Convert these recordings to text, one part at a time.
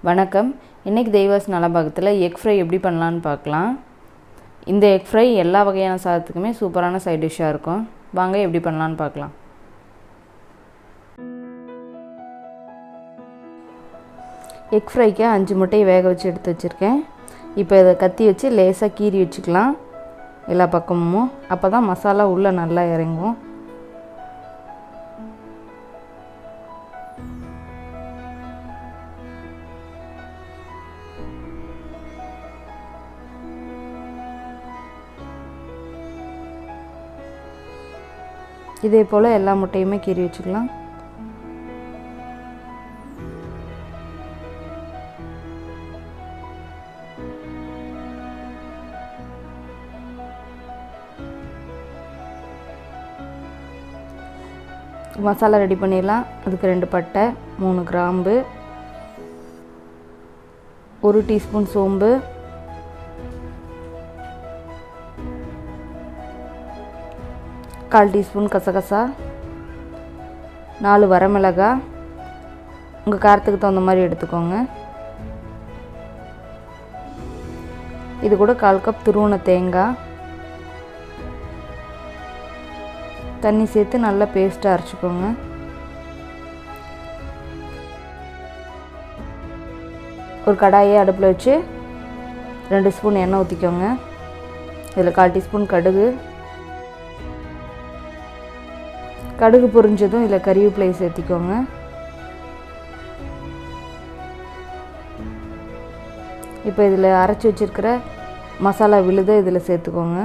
வணக்கம். இன்றைக்கி தெய்வாஸ் நலபாகத்தில் egg fry எப்படி பண்ணலான்னு பார்க்கலாம். இந்த எக் ஃப்ரை எல்லா வகையான சாதத்துக்குமே சூப்பரான சைட் டிஷ்ஷாக இருக்கும். வாங்க எப்படி பண்ணலான்னு பார்க்கலாம். எக் ஃப்ரைக்கு 5 முட்டையை வேக வச்சு எடுத்து வச்சுருக்கேன். இப்போ இதை கத்தி வச்சு லேசாக கீறி வச்சுக்கலாம் எல்லா பக்கமும். அப்போ தான் மசாலா உள்ளே நல்லா இறங்கும். இதே போல் எல்லா முட்டையுமே கீறி வச்சுக்கலாம். மசாலா ரெடி பண்ணிடலாம். அதுக்கு 2 பட்டை, 3 கிராம்பு, 1 டீஸ்பூன் சோம்பு, 1/4 டீஸ்பூன் கசகசா, 4 வரமிளகாய், உங்கள் காரத்துக்கு தகுந்த மாதிரி எடுத்துக்கோங்க. இது கூட 1/4 கப் துருவன தேங்காய், தண்ணி சேர்த்து நல்லா பேஸ்ட்டாக அரைச்சிக்கோங்க. ஒரு கடாயை அடுப்பில் வச்சு 2 ஸ்பூன் எண்ணெய் ஊற்றிக்கோங்க. இதில் 1/4 டீஸ்பூன் கடுகு பொரிஞ்சதும் இதில் கறிவேப்பிலை சேர்த்திக்கோங்க. இப்போ இதில் அரைச்சி வச்சுருக்கிற மசாலா விழுதை இதில் சேர்த்துக்கோங்க.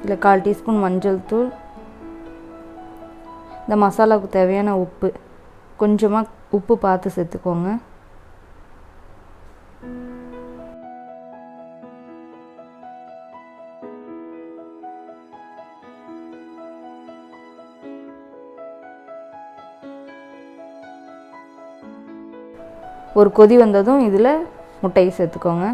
இதில் 1/4 டீஸ்பூன் மஞ்சள் தூள், இந்த மசாலாவுக்கு தேவையான உப்பு, கொஞ்சமாக உப்பு பார்த்து சேர்த்துக்கோங்க. ஒரு கொதி வந்ததும் இதில் முட்டையை சேர்த்துக்கோங்க.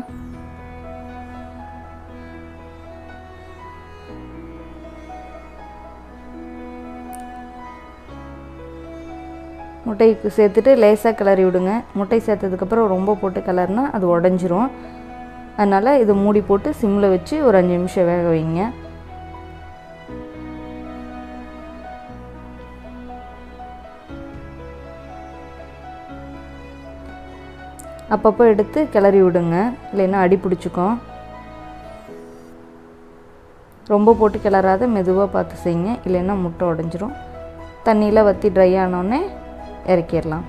முட்டைக்கு சேர்த்துட்டு லேசாக கிளறி விடுங்க. முட்டை சேர்த்ததுக்கப்புறம் ரொம்ப போட்டு கிளறினா அது உடஞ்சிரும். அதனால் இதை மூடி போட்டு சிம்மில் வச்சு ஒரு 5 நிமிஷம் வேக வைங்க. அப்பப்போ எடுத்து கிளறி விடுங்க, இல்லைன்னா அடி பிடிச்சிக்கும். ரொம்ப போட்டு கிளறாத மெதுவாக பார்த்து செய்யுங்க, இல்லைன்னா முட்டை உடஞ்சிரும். தண்ணியில் வற்றி ட்ரை ஆனோடனே இறக்கிடலாம்.